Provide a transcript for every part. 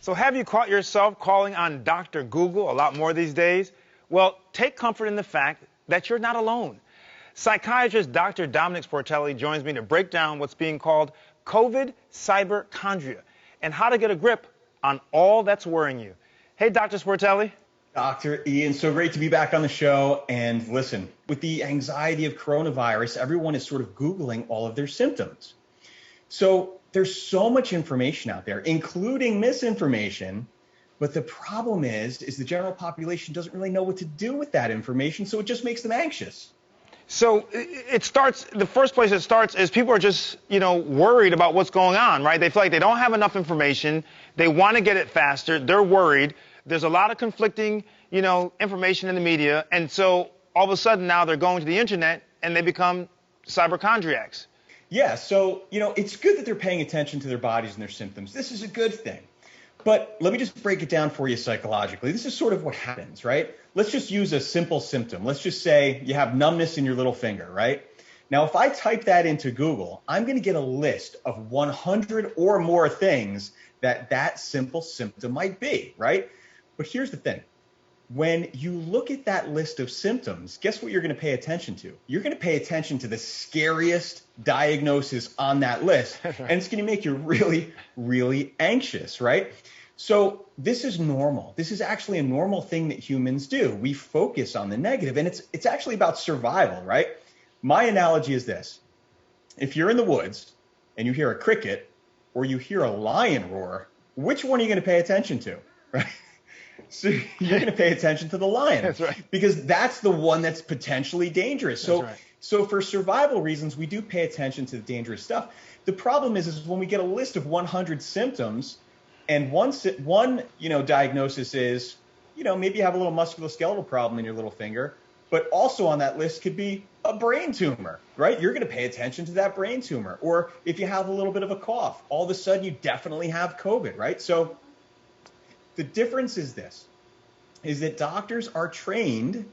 So have you caught yourself calling on Dr. Google a lot more these days? Well, take comfort in the fact that you're not alone. Psychiatrist Dr. Domenick Sportelli joins me to break down what's being called COVID cyberchondria and how to get a grip on all that's worrying you. Hey, Dr. Sportelli. Dr. Ian, so great to be back on the show. And listen, with the anxiety of coronavirus, everyone is sort of Googling all of their symptoms. So there's so much information out there, including misinformation. But the problem is the general population doesn't really know what to do with that information. So it just makes them anxious. So the first place it starts is people are just, worried about what's going on, right? They feel like they don't have enough information. They want to get it faster. They're worried. There's a lot of conflicting, information in the media. And so all of a sudden now they're going to the internet and they become cyberchondriacs. Yeah. So, it's good that they're paying attention to their bodies and their symptoms. This is a good thing. But let me just break it down for you psychologically. This is sort of what happens, right? Let's just use a simple symptom. Let's just say you have numbness in your little finger, right? Now, if I type that into Google, I'm going to get a list of 100 or more things that simple symptom might be, right? But here's the thing. When you look at that list of symptoms, guess what you're going to pay attention to? You're going to pay attention to the scariest diagnosis on that list. And it's going to make you really, really anxious, right? So this is normal. This is actually a normal thing that humans do. We focus on the negative, and it's actually about survival, right? My analogy is this. If you're in the woods and you hear a cricket or you hear a lion roar, which one are you going to pay attention to, right? So you're going to pay attention to the lion. That's right. Because that's the one that's potentially dangerous. That's right. So for survival reasons, we do pay attention to the dangerous stuff. The problem is when we get a list of 100 symptoms and one diagnosis is, maybe you have a little musculoskeletal problem in your little finger, but also on that list could be a brain tumor, right? You're going to pay attention to that brain tumor. Or if you have a little bit of a cough, all of a sudden you definitely have COVID, right? So the difference is that doctors are trained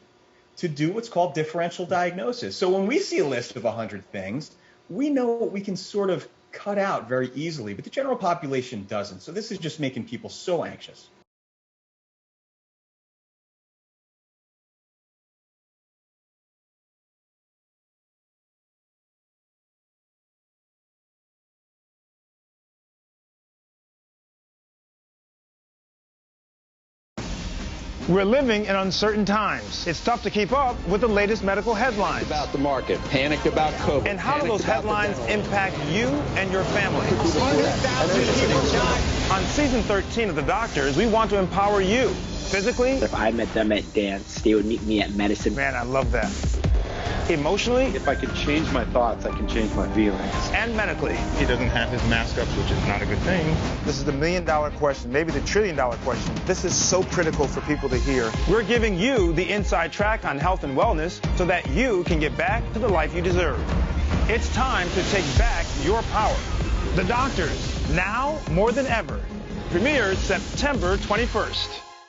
to do what's called differential diagnosis. So when we see a list of 100 things, we know what we can sort of cut out very easily, but the general population doesn't. So this is just making people so anxious. We're living in uncertain times. It's tough to keep up with the latest medical headlines. About the market, panicked about COVID. And how do those headlines impact you and your family? 100,000 people died. On season 13 of The Doctors, we want to empower you physically. If I met them at dance, they would meet me at medicine. Man, I love that. Emotionally. If I can change my thoughts, I can change my feelings. And medically. He doesn't have his mask up, which is not a good thing. This is the $1 million question, maybe the $1 trillion question. This is so critical for people to hear. We're giving you the inside track on health and wellness so that you can get back to the life you deserve. It's time to take back your power. The Doctors, now more than ever. Premieres September 21st.